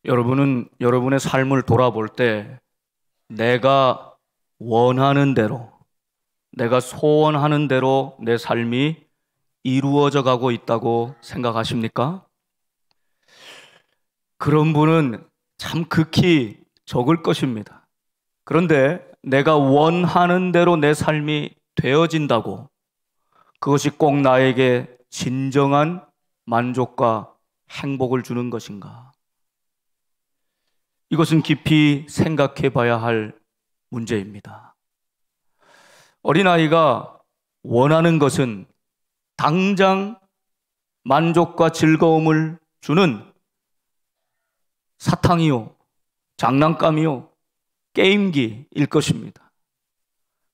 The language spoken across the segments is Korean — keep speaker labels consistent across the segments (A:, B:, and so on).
A: 여러분은 여러분의 삶을 돌아볼 때 내가 원하는 대로, 내가 소원하는 대로 내 삶이 이루어져 가고 있다고 생각하십니까? 그런 분은 참 극히 적을 것입니다. 그런데 내가 원하는 대로 내 삶이 되어진다고 그것이 꼭 나에게 진정한 만족과 행복을 주는 것인가? 이것은 깊이 생각해 봐야 할 문제입니다. 어린아이가 원하는 것은 당장 만족과 즐거움을 주는 사탕이요, 장난감이요, 게임기일 것입니다.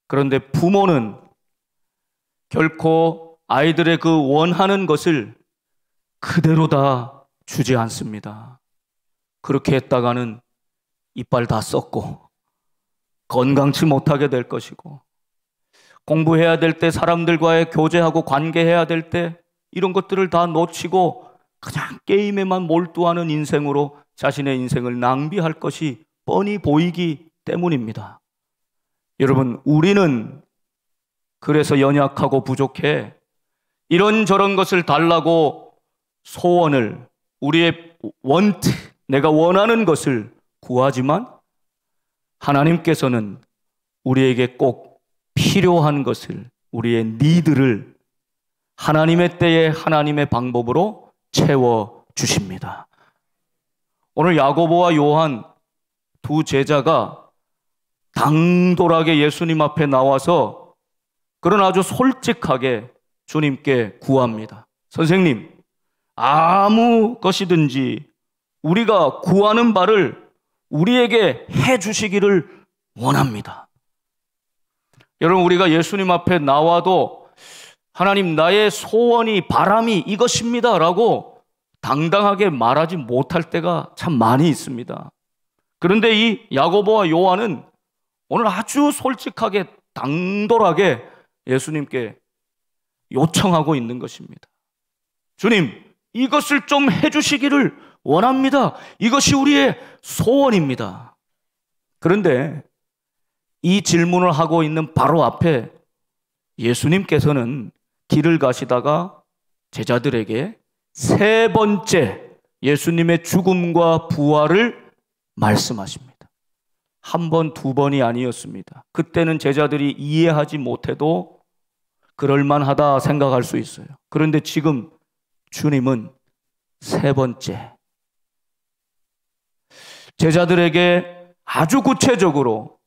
A: 그런데 부모는 결코 아이들의 그 원하는 것을 그대로 다 주지 않습니다. 그렇게 했다가는 이빨 다 썩고 건강치 못하게 될 것이고, 공부해야 될 때, 사람들과의 교제하고 관계해야 될 때 이런 것들을 다 놓치고 그냥 게임에만 몰두하는 인생으로 자신의 인생을 낭비할 것이 뻔히 보이기 때문입니다. 여러분, 우리는 그래서 연약하고 부족해 이런저런 것을 달라고 소원을, 우리의 내가 원하는 것을 구하지만 하나님께서는 우리에게 꼭 필요한 것을, 우리의 니드를 하나님의 때에 하나님의 방법으로 채워주십니다. 오늘 야고보와 요한 두 제자가 당돌하게 예수님 앞에 나와서 그런 아주 솔직하게 주님께 구합니다. 선생님, 아무 것이든지 우리가 구하는 바를 우리에게 해 주시기를 원합니다. 여러분, 우리가 예수님 앞에 나와도 하나님, 나의 소원이, 바람이 이것입니다 라고 당당하게 말하지 못할 때가 참 많이 있습니다. 그런데 이 야고보와 요한은 오늘 아주 솔직하게 당돌하게 예수님께 요청하고 있는 것입니다. 주님, 이것을 좀 해주시기를 원합니다. 이것이 우리의 소원입니다. 그런데 이 질문을 하고 있는 바로 앞에 예수님께서는 길을 가시다가 제자들에게 세 번째 예수님의 죽음과 부활을 말씀하십니다. 한 번, 두 번이 아니었습니다. 그때는 제자들이 이해하지 못해도 그럴만하다 생각할 수 있어요. 그런데 지금 주님은 세 번째, 제자들에게 아주 구체적으로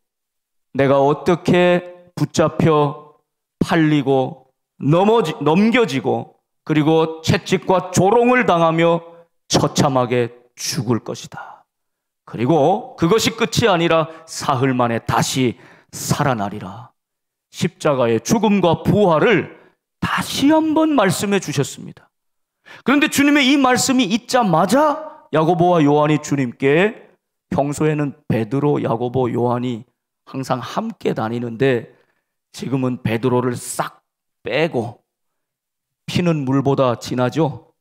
A: 내가 어떻게 붙잡혀 팔리고 넘겨지고 그리고 채찍과 조롱을 당하며 처참하게 죽을 것이다. 그리고 그것이 끝이 아니라 사흘 만에 다시 살아나리라. 십자가의 죽음과 부활을 다시 한번 말씀해 주셨습니다. 그런데 주님의 이 말씀이 있자마자 야고보와 요한이 주님께, 평소에는 베드로, 야고보, 요한이 항상 함께 다니는데 지금은 베드로를 싹 빼고, 피는 물보다 진하죠?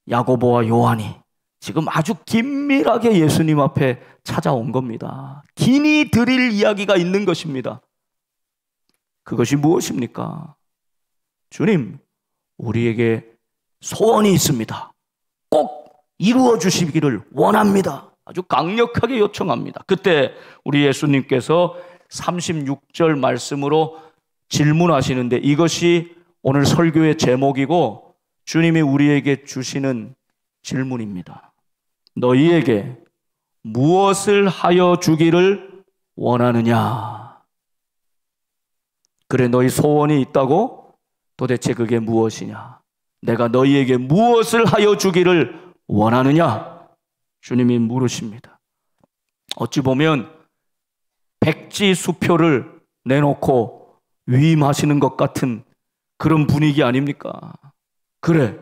A: 야고보와 요한이 지금 아주 긴밀하게 예수님 앞에 찾아온 겁니다. 긴히 드릴 이야기가 있는 것입니다. 그것이 무엇입니까? 주님, 우리에게 소원이 있습니다. 꼭 이루어 주시기를 원합니다. 아주 강력하게 요청합니다. 그때 우리 예수님께서 36절 말씀으로 질문하시는데, 이것이 오늘 설교의 제목이고 주님이 우리에게 주시는 질문입니다. 너희에게 무엇을 하여 주기를 원하느냐? 그래, 너희 소원이 있다고? 도대체 그게 무엇이냐? 내가 너희에게 무엇을 하여 주기를 원하느냐? 주님이 물으십니다. 어찌 보면 백지수표를 내놓고 위임하시는 것 같은 그런 분위기 아닙니까? 그래,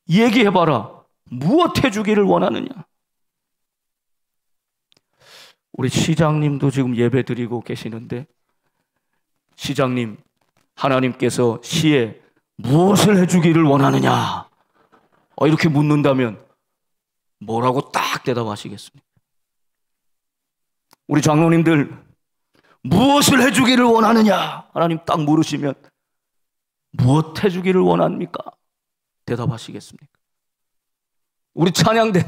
A: 얘기해봐라. 무엇 해주기를 원하느냐? 우리 시장님도 지금 예배 드리고 계시는데, 시장님, 하나님께서 시에 무엇을 해주기를 원하느냐? 이렇게 묻는다면 뭐라고 딱 대답하시겠습니까? 우리 장로님들 무엇을 해주기를 원하느냐? 하나님 딱 물으시면 무엇 해주기를 원합니까? 대답하시겠습니까? 우리 찬양대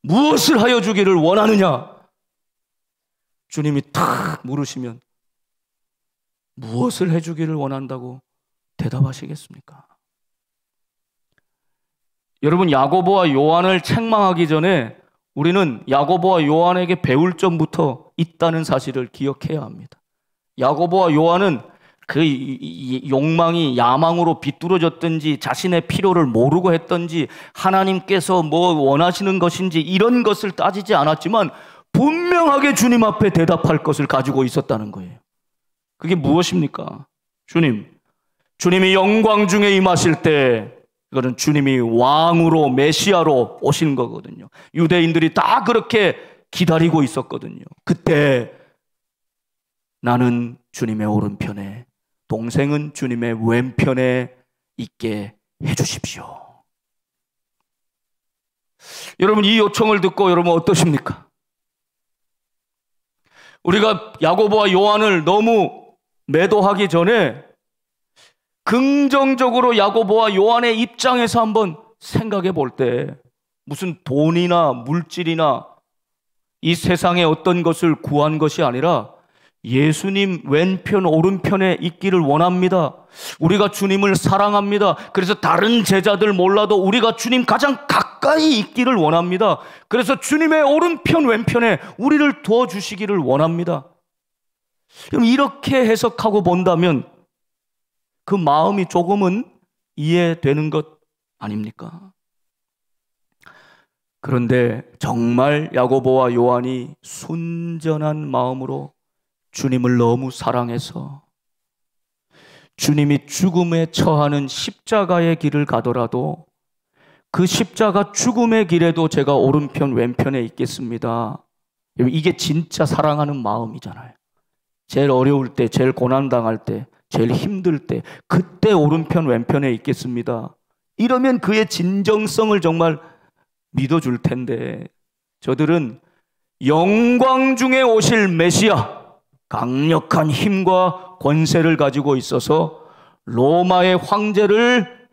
A: 무엇을 하여 주기를 원하느냐? 주님이 탁 물으시면 무엇을 해주기를 원한다고 대답하시겠습니까? 여러분, 야고보와 요한을 책망하기 전에 우리는 야고보와 요한에게 배울 점부터 있다는 사실을 기억해야 합니다. 야고보와 요한은 그 욕망이 야망으로 비뚤어졌든지 자신의 필요를 모르고 했든지 하나님께서 뭐 원하시는 것인지 이런 것을 따지지 않았지만 분명하게 주님 앞에 대답할 것을 가지고 있었다는 거예요. 그게 무엇입니까? 주님이 영광 중에 임하실 때, 이거는 주님이 왕으로 메시아로 오신 거거든요. 유대인들이 다 그렇게 기다리고 있었거든요. 그때 나는 주님의 오른편에, 동생은 주님의 왼편에 있게 해주십시오. 여러분, 이 요청을 듣고 여러분 어떠십니까? 우리가 야고보와 요한을 너무 매도하기 전에 긍정적으로 야고보와 요한의 입장에서 한번 생각해 볼 때, 무슨 돈이나 물질이나 이 세상의 어떤 것을 구한 것이 아니라 예수님 왼편 오른편에 있기를 원합니다. 우리가 주님을 사랑합니다. 그래서 다른 제자들 몰라도 우리가 주님 가장 가까이 있기를 원합니다. 그래서 주님의 오른편 왼편에 우리를 도와주시기를 원합니다. 그럼 이렇게 해석하고 본다면 그 마음이 조금은 이해되는 것 아닙니까? 그런데 정말 야고보와 요한이 순전한 마음으로 주님을 너무 사랑해서 주님이 죽음에 처하는 십자가의 길을 가더라도 그 십자가 죽음의 길에도 제가 오른편 왼편에 있겠습니다. 이게 진짜 사랑하는 마음이잖아요. 제일 어려울 때, 제일 고난당할 때, 제일 힘들 때, 그때 오른편 왼편에 있겠습니다. 이러면 그의 진정성을 정말 믿어줄 텐데, 저들은 영광 중에 오실 메시아, 강력한 힘과 권세를 가지고 있어서 로마의 황제를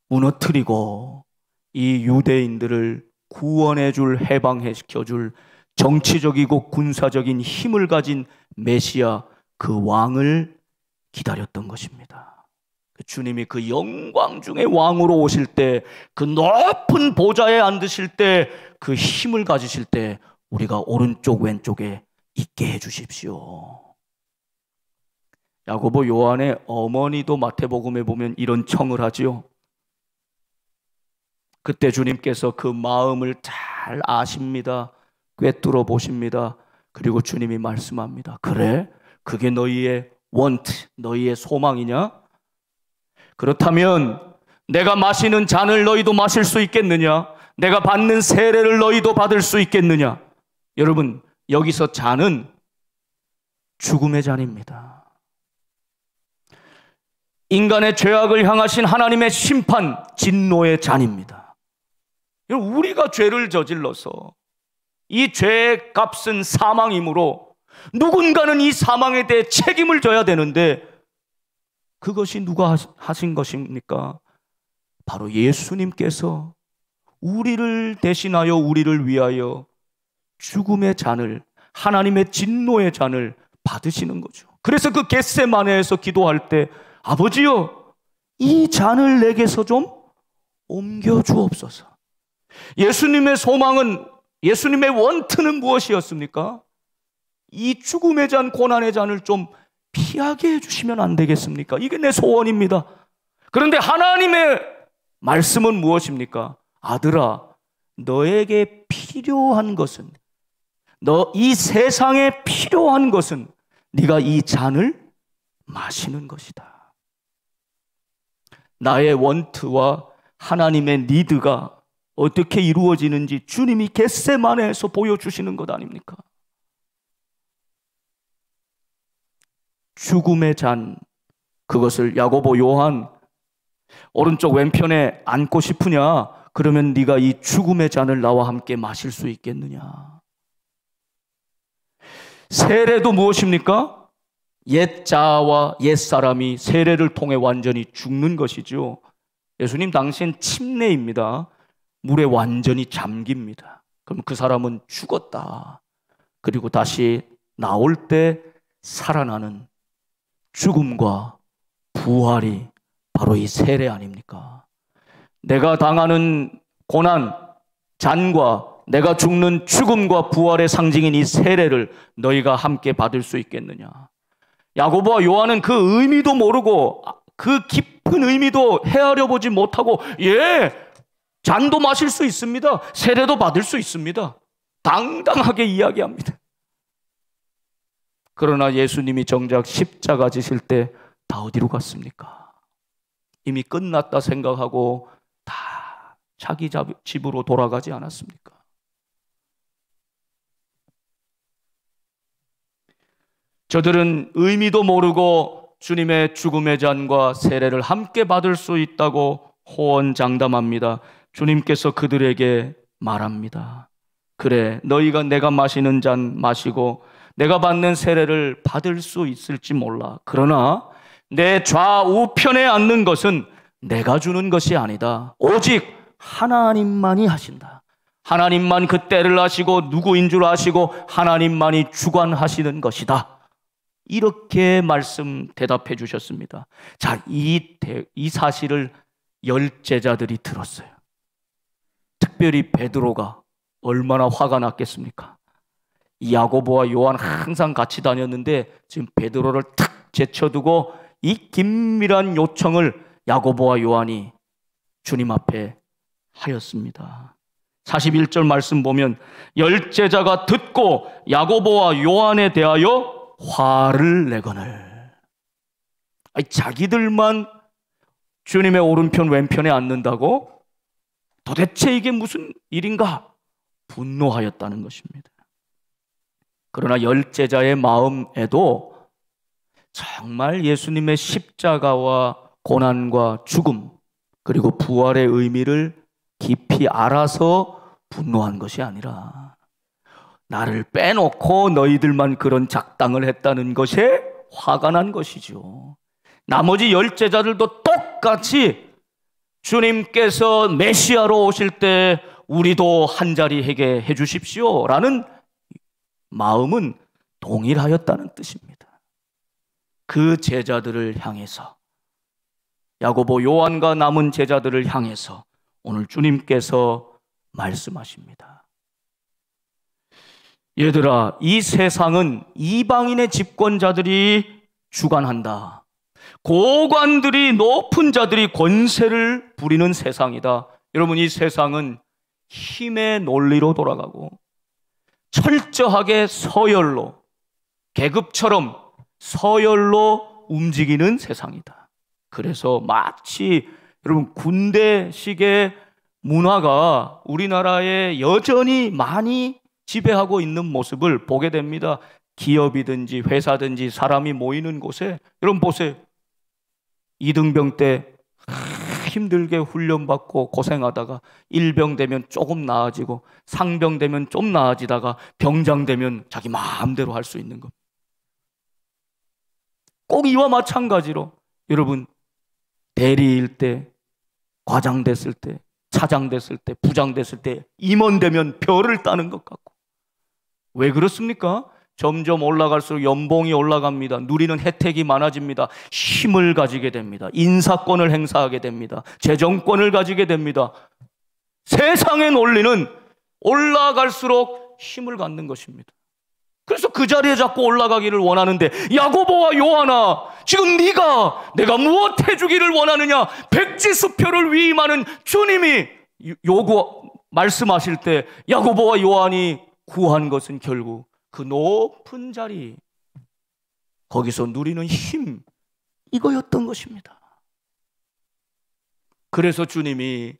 A: 무너뜨리고 이 유대인들을 구원해줄, 해방시켜줄 정치적이고 군사적인 힘을 가진 메시아, 그 왕을 기다렸던 것입니다. 주님이 그 영광 중에 왕으로 오실 때, 그 높은 보좌에 앉으실 때, 그 힘을 가지실 때 우리가 오른쪽 왼쪽에 있게 해주십시오. 야고보 요한의 어머니도 마태복음에 보면 이런 청을 하지요. 그때 주님께서 그 마음을 잘 아십니다. 꿰뚫어 보십니다. 그리고 주님이 말씀합니다. 그래? 그게 너희의 want, 너희의 소망이냐? 그렇다면 내가 마시는 잔을 너희도 마실 수 있겠느냐? 내가 받는 세례를 너희도 받을 수 있겠느냐? 여러분, 여기서 잔은 죽음의 잔입니다. 인간의 죄악을 향하신 하나님의 심판, 진노의 잔입니다. 우리가 죄를 저질러서 이 죄의 값은 사망이므로 누군가는 이 사망에 대해 책임을 져야 되는데, 그것이 누가 하신 것입니까? 바로 예수님께서 우리를 대신하여 우리를 위하여 죽음의 잔을, 하나님의 진노의 잔을 받으시는 거죠. 그래서 그 겟세마네에서 기도할 때, 아버지여, 이 잔을 내게서 좀 옮겨 주옵소서. 예수님의 소망은, 예수님의 원트는 무엇이었습니까? 이 죽음의 잔, 고난의 잔을 좀 피하게 해주시면 안 되겠습니까? 이게 내 소원입니다. 그런데 하나님의 말씀은 무엇입니까? 아들아, 너에게 필요한 것은, 이 세상에 필요한 것은 네가 이 잔을 마시는 것이다. 나의 원트와 하나님의 니드가 어떻게 이루어지는지 주님이 겟세마네에서 보여주시는 것 아닙니까? 죽음의 잔, 그것을 야고보 요한 오른쪽 왼편에 앉고 싶으냐? 그러면 네가 이 죽음의 잔을 나와 함께 마실 수 있겠느냐? 세례도 무엇입니까? 옛 자아와 옛 사람이 세례를 통해 완전히 죽는 것이죠. 예수님 당시엔 침례입니다. 물에 완전히 잠깁니다. 그럼 그 사람은 죽었다. 그리고 다시 나올 때 살아나는 죽음과 부활이 바로 이 세례 아닙니까? 내가 당하는 고난, 잔과 내가 죽는 죽음과 부활의 상징인 이 세례를 너희가 함께 받을 수 있겠느냐? 야고보와 요한은 그 의미도 모르고 그 깊은 의미도 헤아려 보지 못하고 잔도 마실 수 있습니다. 세례도 받을 수 있습니다. 당당하게 이야기합니다. 그러나 예수님이 정작 십자가 지실 때 다 어디로 갔습니까? 이미 끝났다 생각하고 다 자기 집으로 돌아가지 않았습니까? 저들은 의미도 모르고 주님의 죽음의 잔과 세례를 함께 받을 수 있다고 호언장담합니다. 주님께서 그들에게 말합니다. 그래, 너희가 내가 마시는 잔 마시고 내가 받는 세례를 받을 수 있을지 몰라. 그러나 내 좌우편에 앉는 것은 내가 주는 것이 아니다. 오직 하나님만이 하신다. 하나님만 그 때를 아시고 누구인 줄 아시고 하나님만이 주관하시는 것이다. 이렇게 대답해 주셨습니다. 자, 이 사실을 10제자들이 들었어요. 특별히 베드로가 얼마나 화가 났겠습니까? 야고보와 요한 항상 같이 다녔는데 지금 베드로를 탁 제쳐두고 이 긴밀한 요청을 야고보와 요한이 주님 앞에 하였습니다. 41절 말씀 보면 10제자가 듣고 야고보와 요한에 대하여 화를 내거늘. 자기들만 주님의 오른편 왼편에 앉는다고? 도대체 이게 무슨 일인가? 분노하였다는 것입니다. 그러나 10제자의 마음에도 정말 예수님의 십자가와 고난과 죽음 그리고 부활의 의미를 깊이 알아서 분노한 것이 아니라 나를 빼놓고 너희들만 그런 작당을 했다는 것에 화가 난 것이죠. 나머지 10제자들도 똑같이 주님께서 메시아로 오실 때 우리도 한자리 하게 해주십시오 라는 마음은 동일하였다는 뜻입니다. 그 제자들을 향해서, 야고보 요한과 남은 제자들을 향해서 오늘 주님께서 말씀하십니다. 얘들아, 이 세상은 이방인의 집권자들이 주관한다. 고관들이, 높은 자들이 권세를 부리는 세상이다. 여러분, 이 세상은 힘의 논리로 돌아가고 철저하게 서열로, 계급처럼 서열로 움직이는 세상이다. 그래서 마치 여러분 군대식의 문화가 우리나라에 여전히 많이 지배하고 있는 모습을 보게 됩니다. 기업이든지 회사든지 사람이 모이는 곳에 여러분 보세요. 이등병 때 힘들게 훈련받고 고생하다가 일병 되면 조금 나아지고 상병 되면 좀 나아지다가 병장 되면 자기 마음대로 할 수 있는 겁니다. 꼭 이와 마찬가지로 여러분 대리일 때, 과장 됐을 때, 차장 됐을 때, 부장 됐을 때 임원 되면 별을 따는 것 같고. 왜 그렇습니까? 점점 올라갈수록 연봉이 올라갑니다. 누리는 혜택이 많아집니다. 힘을 가지게 됩니다. 인사권을 행사하게 됩니다. 재정권을 가지게 됩니다. 세상의 논리는 올라갈수록 힘을 갖는 것입니다. 그래서 그 자리에 자꾸 올라가기를 원하는데, 야고보와 요한아, 지금 내가 무엇 해주기를 원하느냐? 백지수표를 위임하는 주님이 말씀하실 때 야고보와 요한이 구한 것은 결국 그 높은 자리, 거기서 누리는 힘, 이거였던 것입니다. 그래서 주님이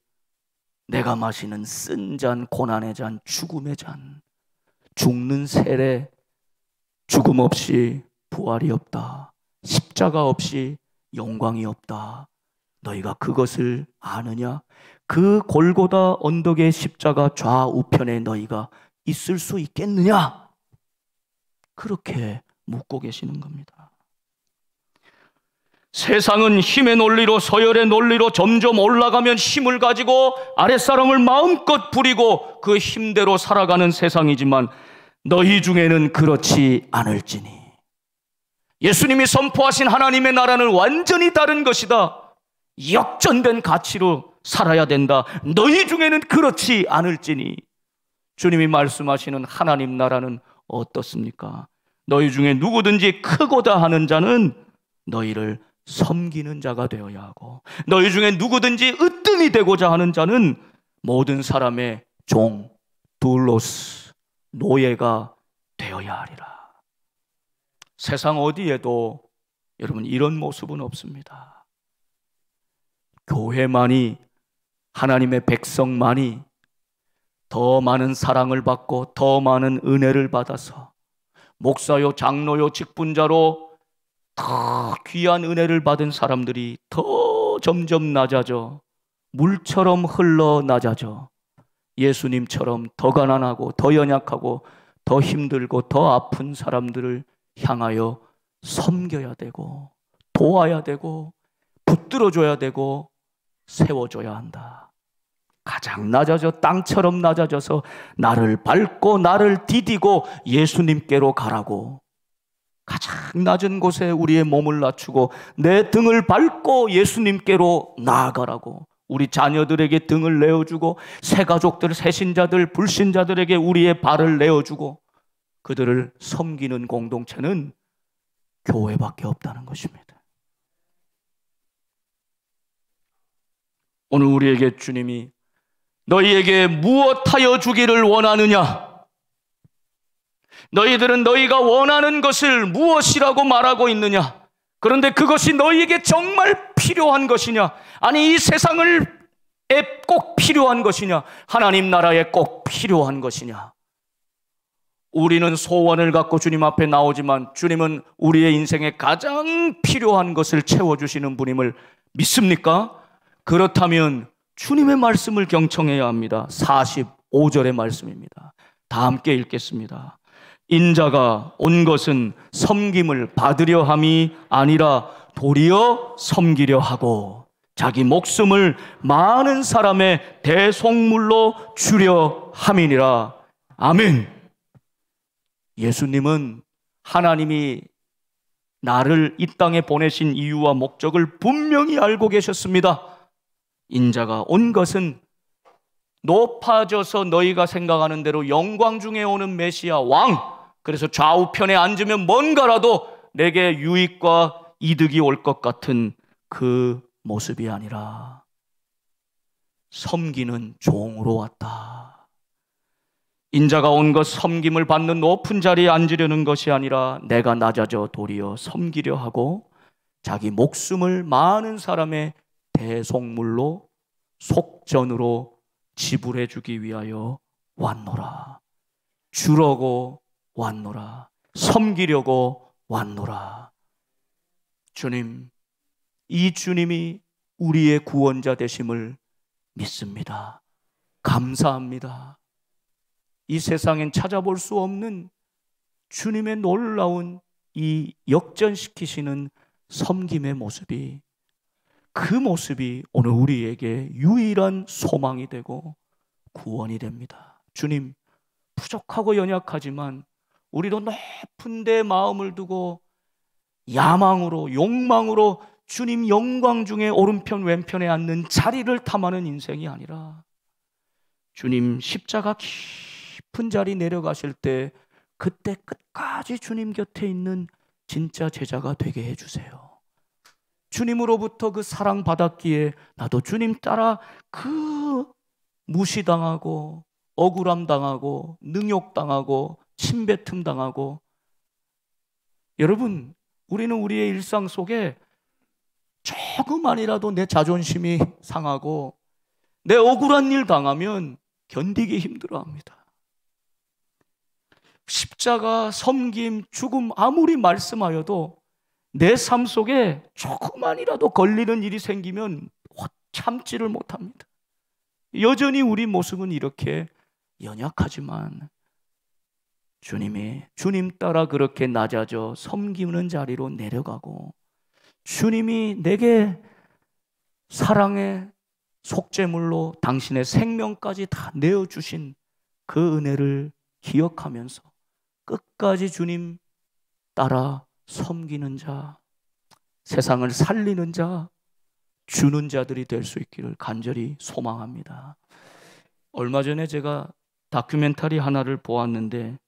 A: 내가 마시는 쓴 잔, 고난의 잔, 죽음의 잔, 죽는 세례, 죽음 없이 부활이 없다, 십자가 없이 영광이 없다, 너희가 그것을 아느냐? 그 골고다 언덕의 십자가 좌우편에 너희가 있을 수 있겠느냐? 그렇게 묻고 계시는 겁니다. 세상은 힘의 논리로, 서열의 논리로 점점 올라가면 힘을 가지고 아랫사람을 마음껏 부리고 그 힘대로 살아가는 세상이지만 너희 중에는 그렇지 않을지니. 예수님이 선포하신 하나님의 나라는 완전히 다른 것이다. 역전된 가치로 살아야 된다. 너희 중에는 그렇지 않을지니. 주님이 말씀하시는 하나님 나라는 어떻습니까? 너희 중에 누구든지 크고다 하는 자는 너희를 섬기는 자가 되어야 하고, 너희 중에 누구든지 으뜸이 되고자 하는 자는 모든 사람의 종, 둘로스, 노예가 되어야 하리라. 세상 어디에도 여러분 이런 모습은 없습니다. 교회만이, 하나님의 백성만이 더 많은 사랑을 받고 더 많은 은혜를 받아서 목사요, 장로요, 직분자로 더 귀한 은혜를 받은 사람들이 더 점점 낮아져 물처럼 흘러 낮아져 예수님처럼 더 가난하고 더 연약하고 더 힘들고 더 아픈 사람들을 향하여 섬겨야 되고 도와야 되고 붙들어줘야 되고 세워줘야 한다. 가장 낮아져 땅처럼 낮아져서 나를 밟고 나를 디디고 예수님께로 가라고, 가장 낮은 곳에 우리의 몸을 낮추고 내 등을 밟고 예수님께로 나아가라고, 우리 자녀들에게 등을 내어주고 새가족들, 새신자들, 불신자들에게 우리의 발을 내어주고 그들을 섬기는 공동체는 교회밖에 없다는 것입니다. 오늘 우리에게 주님이 너희에게 무엇하여 주기를 원하느냐? 너희들은 너희가 원하는 것을 무엇이라고 말하고 있느냐? 그런데 그것이 너희에게 정말 필요한 것이냐? 아니 이 세상에 꼭 필요한 것이냐? 하나님 나라에 꼭 필요한 것이냐? 우리는 소원을 갖고 주님 앞에 나오지만 주님은 우리의 인생에 가장 필요한 것을 채워주시는 분임을 믿습니까? 그렇다면 주님의 말씀을 경청해야 합니다. 45절의 말씀입니다. 다 함께 읽겠습니다. 인자가 온 것은 섬김을 받으려 함이 아니라 도리어 섬기려 하고 자기 목숨을 많은 사람의 대속물로 주려 함이니라. 아멘. 예수님은 하나님이 나를 이 땅에 보내신 이유와 목적을 분명히 알고 계셨습니다. 인자가 온 것은 높아져서 너희가 생각하는 대로 영광 중에 오는 메시아 왕, 그래서 좌우편에 앉으면 뭔가라도 내게 유익과 이득이 올 것 같은 그 모습이 아니라 섬기는 종으로 왔다. 인자가 온 것 섬김을 받는 높은 자리에 앉으려는 것이 아니라 내가 낮아져 도리어 섬기려 하고 자기 목숨을 많은 사람의 대속물로 속전으로 지불해 주기 위하여 왔노라. 주려고 왔노라. 섬기려고 왔노라. 주님, 이 주님이 우리의 구원자 되심을 믿습니다. 감사합니다. 이 세상엔 찾아볼 수 없는 주님의 놀라운 이 역전시키시는 섬김의 모습이, 그 모습이 오늘 우리에게 유일한 소망이 되고 구원이 됩니다. 주님, 부족하고 연약하지만 우리도 높은 데 마음을 두고 야망으로, 욕망으로 주님 영광 중에 오른편 왼편에 앉는 자리를 탐하는 인생이 아니라 주님 십자가 깊은 자리 내려가실 때 그때 끝까지 주님 곁에 있는 진짜 제자가 되게 해주세요. 주님으로부터 그 사랑 받았기에 나도 주님 따라 그 무시당하고 억울함 당하고 능욕당하고 침뱉음 당하고, 여러분 우리는 우리의 일상 속에 조금만이라도 내 자존심이 상하고 내 억울한 일 당하면 견디기 힘들어합니다. 십자가, 섬김, 죽음 아무리 말씀하여도 내 삶 속에 조그만이라도 걸리는 일이 생기면 참지를 못합니다. 여전히 우리 모습은 이렇게 연약하지만 주님이 주님 따라 그렇게 낮아져 섬기는 자리로 내려가고, 주님이 내게 사랑의 속죄물로 당신의 생명까지 다 내어주신 그 은혜를 기억하면서 끝까지 주님 따라 섬기는 자, 세상을 살리는 자, 주는 자들이 될 수 있기를 간절히 소망합니다. 얼마 전에 제가 다큐멘터리 하나를 보았는데,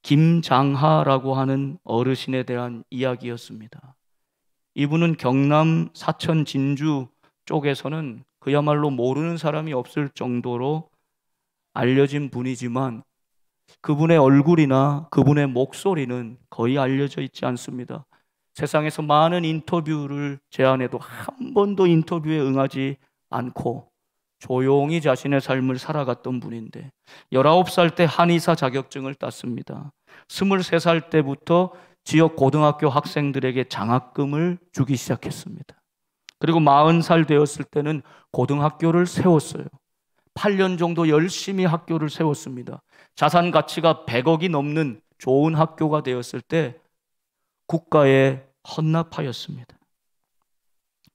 A: 김장하라고 하는 어르신에 대한 이야기였습니다. 이분은 경남 사천 진주 쪽에서는 그야말로 모르는 사람이 없을 정도로 알려진 분이지만, 그분의 얼굴이나 그분의 목소리는 거의 알려져 있지 않습니다. 세상에서 많은 인터뷰를 제안해도 한 번도 인터뷰에 응하지 않고 조용히 자신의 삶을 살아갔던 분인데, 19살 때 한의사 자격증을 땄습니다. 23살 때부터 지역 고등학교 학생들에게 장학금을 주기 시작했습니다. 그리고 40살 되었을 때는 고등학교를 세웠어요. 8년 정도 열심히 학교를 세웠습니다. 자산 가치가 100억이 넘는 좋은 학교가 되었을 때 국가에 헌납하였습니다.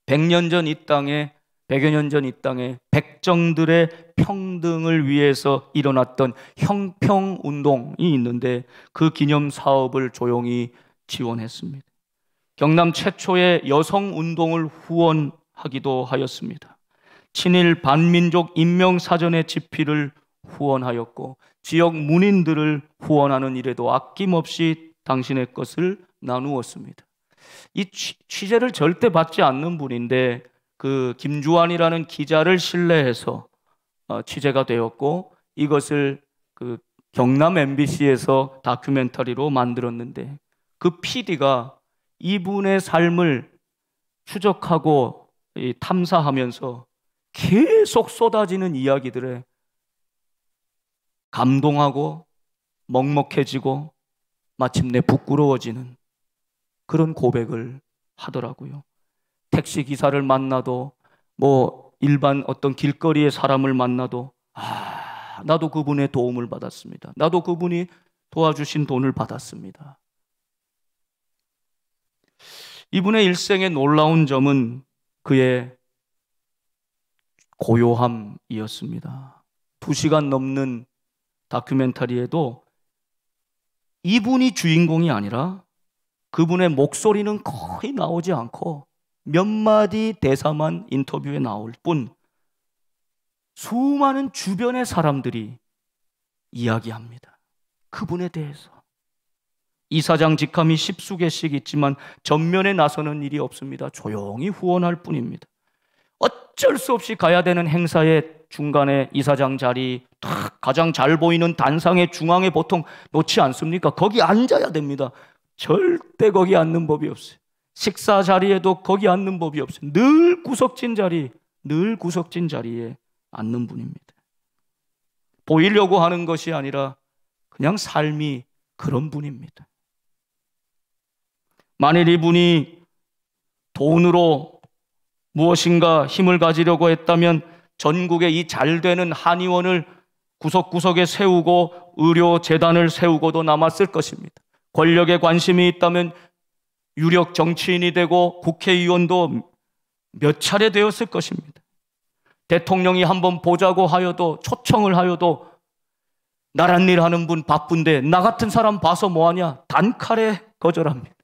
A: 100년 전 이 땅에, 100여 년 전 이 땅에 백정들의 평등을 위해서 일어났던 형평운동이 있는데, 그 기념 사업을 조용히 지원했습니다. 경남 최초의 여성운동을 후원하기도 하였습니다. 친일 반민족 인명사전의 집필을 후원하였고, 지역 문인들을 후원하는 일에도 아낌없이 당신의 것을 나누었습니다. 이 취재를 절대 받지 않는 분인데, 그 김주환이라는 기자를 신뢰해서 취재가 되었고, 이것을 그 경남 MBC에서 다큐멘터리로 만들었는데, 그 PD가 이분의 삶을 추적하고 탐사하면서 계속 쏟아지는 이야기들에 감동하고 먹먹해지고 마침내 부끄러워지는 그런 고백을 하더라고요. 택시 기사를 만나도, 일반 어떤 길거리의 사람을 만나도, 나도 그분의 도움을 받았습니다. 나도 그분이 도와주신 돈을 받았습니다. 이분의 일생의 놀라운 점은 그의 고요함이었습니다. 2시간 넘는 다큐멘터리에도 이분이 주인공이 아니라 그분의 목소리는 거의 나오지 않고 몇 마디 대사만 인터뷰에 나올 뿐, 수많은 주변의 사람들이 이야기합니다. 그분에 대해서. 이사장 직함이 10수개씩 있지만 전면에 나서는 일이 없습니다. 조용히 후원할 뿐입니다. 어쩔 수 없이 가야 되는 행사의 중간에 이사장 자리, 가장 잘 보이는 단상의 중앙에 보통 놓지 않습니까? 거기 앉아야 됩니다. 절대 거기 앉는 법이 없어요. 식사 자리에도 거기 앉는 법이 없어요. 늘 구석진 자리에 앉는 분입니다. 보이려고 하는 것이 아니라 그냥 삶이 그런 분입니다. 만일 이분이 돈으로 무엇인가 힘을 가지려고 했다면 전국에 이 잘되는 한의원을 구석구석에 세우고 의료재단을 세우고도 남았을 것입니다. 권력에 관심이 있다면 유력 정치인이 되고 국회의원도 몇 차례 되었을 것입니다. 대통령이 한번 보자고 하여도, 초청을 하여도 나란 일 하는 분 바쁜데 나 같은 사람 봐서 뭐하냐, 단칼에 거절합니다.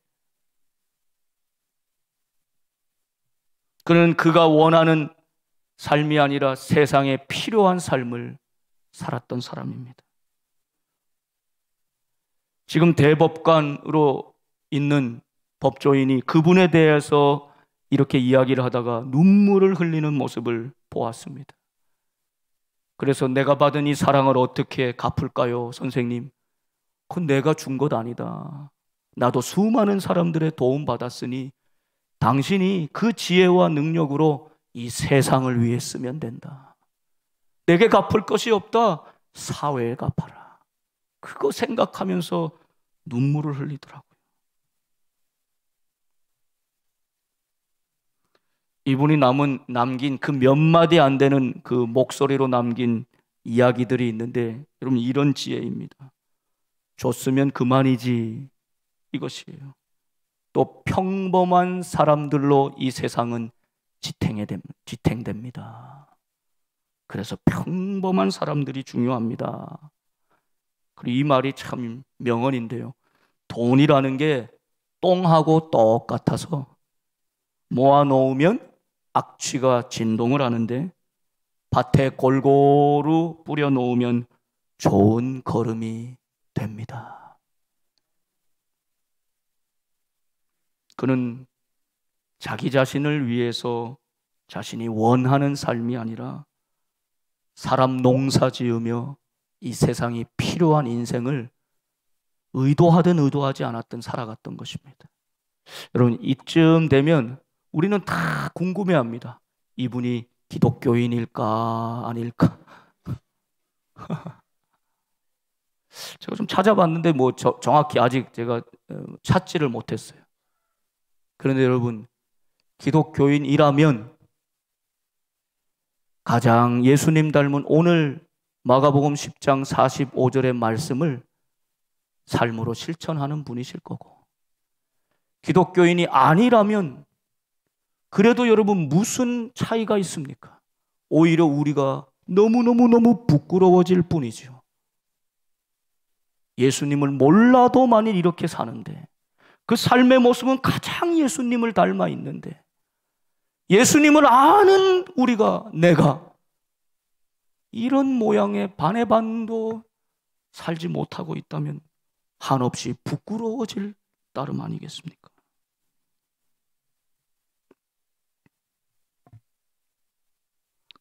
A: 그는 그가 원하는 삶이 아니라 세상에 필요한 삶을 살았던 사람입니다. 지금 대법관으로 있는 법조인이 그분에 대해서 이렇게 이야기를 하다가 눈물을 흘리는 모습을 보았습니다. 그래서 내가 받은 이 사랑을 어떻게 갚을까요, 선생님? 그건 내가 준 것 아니다. 나도 수많은 사람들의 도움 받았으니 당신이 그 지혜와 능력으로 이 세상을 위해 쓰면 된다. 내게 갚을 것이 없다. 사회에 갚아라. 그거 생각하면서 눈물을 흘리더라고요. 이분이 남긴 그 몇 마디 안 되는 그 목소리로 남긴 이야기들이 있는데, 여러분 이런 지혜입니다. 줬으면 그만이지, 이것이에요. 또 평범한 사람들로 이 세상은 지탱됩니다. 그래서 평범한 사람들이 중요합니다. 그리고 이 말이 참 명언인데요. 돈이라는 게 똥하고 똑같아서 모아놓으면 악취가 진동을 하는데 밭에 골고루 뿌려놓으면 좋은 거름이 됩니다. 그는 자기 자신을 위해서 자신이 원하는 삶이 아니라 사람 농사 지으며 이 세상이 필요한 인생을 의도하든 의도하지 않았든 살아갔던 것입니다. 여러분, 이쯤 되면 우리는 다 궁금해합니다. 이분이 기독교인일까 아닐까? 제가 좀 찾아봤는데 정확히 아직 제가 찾지를 못했어요. 그런데 여러분, 기독교인이라면 가장 예수님 닮은 오늘 마가복음 10장 45절의 말씀을 삶으로 실천하는 분이실 거고, 기독교인이 아니라면 그래도 여러분 무슨 차이가 있습니까? 오히려 우리가 너무너무 부끄러워질 뿐이죠. 예수님을 몰라도 만일 이렇게 사는데, 그 삶의 모습은 가장 예수님을 닮아 있는데, 예수님을 아는 내가 이런 모양의 반의 반도 살지 못하고 있다면 한없이 부끄러워질 따름 아니겠습니까?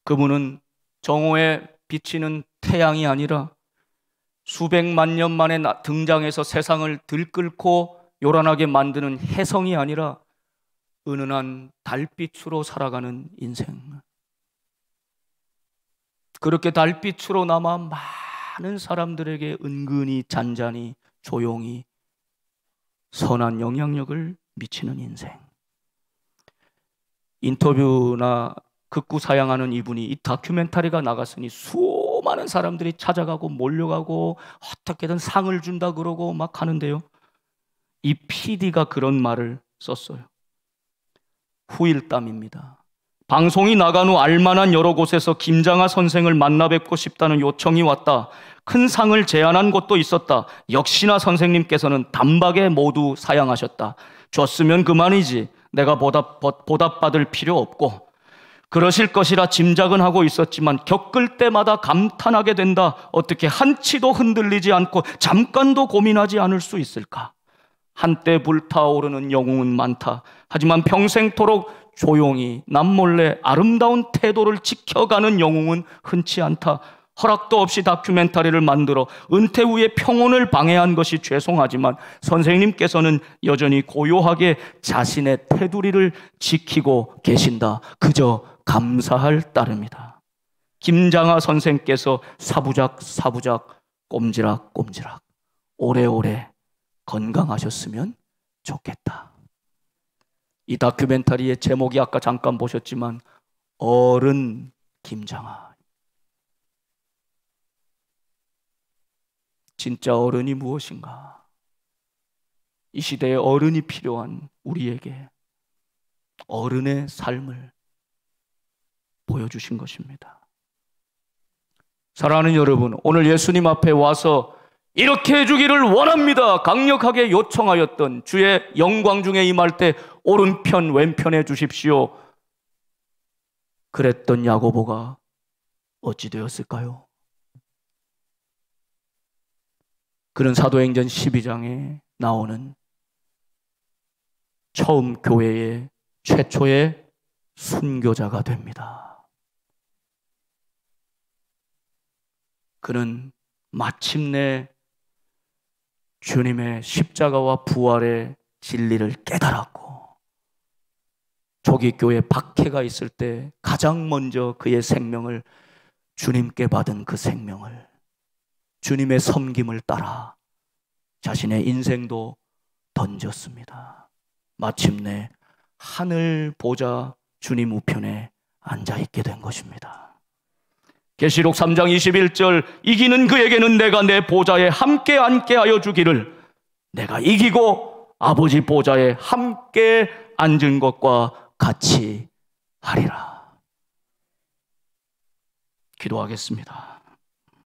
A: 그분은 정오에 비치는 태양이 아니라 수백만 년 만에 등장해서 세상을 들끓고 요란하게 만드는 혜성이 아니라 은은한 달빛으로 살아가는 인생. 그렇게 달빛으로 남아 많은 사람들에게 은근히 잔잔히 조용히 선한 영향력을 미치는 인생. 인터뷰나 극구 사양하는 이분이 이 다큐멘터리가 나갔으니 수많은 사람들이 찾아가고 몰려가고 어떻게든 상을 준다 그러고 막 하는데요, 이 PD가 그런 말을 썼어요. 후일담입니다. 방송이 나간 후 알만한 여러 곳에서 김장하 선생을 만나 뵙고 싶다는 요청이 왔다. 큰 상을 제안한 곳도 있었다. 역시나 선생님께서는 단박에 모두 사양하셨다. 줬으면 그만이지, 내가 보답받을 필요 없고, 그러실 것이라 짐작은 하고 있었지만 겪을 때마다 감탄하게 된다. 어떻게 한치도 흔들리지 않고 잠깐도 고민하지 않을 수 있을까? 한때 불타오르는 영웅은 많다. 하지만 평생토록 조용히 남몰래 아름다운 태도를 지켜가는 영웅은 흔치 않다. 허락도 없이 다큐멘터리를 만들어 은퇴 후에 평온을 방해한 것이 죄송하지만 선생님께서는 여전히 고요하게 자신의 테두리를 지키고 계신다. 그저 감사할 따름이다. 김장하 선생께서 사부작 꼼지락 오래오래 건강하셨으면 좋겠다. 이 다큐멘터리의 제목이 아까 잠깐 보셨지만 어른 김장하. 진짜 어른이 무엇인가? 이 시대에 어른이 필요한 우리에게 어른의 삶을 보여주신 것입니다. 사랑하는 여러분, 오늘 예수님 앞에 와서 이렇게 해주기를 원합니다 강력하게 요청하였던 주의 영광 중에 임할 때 오른편 왼편에 주십시오 그랬던 야고보가 어찌 되었을까요? 그는 사도행전 12장에 나오는 처음 교회의 최초의 순교자가 됩니다. 그는 마침내 주님의 십자가와 부활의 진리를 깨달았고, 조기교회 박해가 있을 때 가장 먼저 그의 생명을, 주님께 받은 그 생명을, 주님의 섬김을 따라 자신의 인생도 던졌습니다. 마침내 하늘 보좌 주님 우편에 앉아 있게 된 것입니다. 계시록 3장 21절, 이기는 그에게는 내가 내 보좌에 함께 앉게 하여 주기를, 내가 이기고 아버지 보좌에 함께 앉은 것과 같이 하리라. 기도하겠습니다.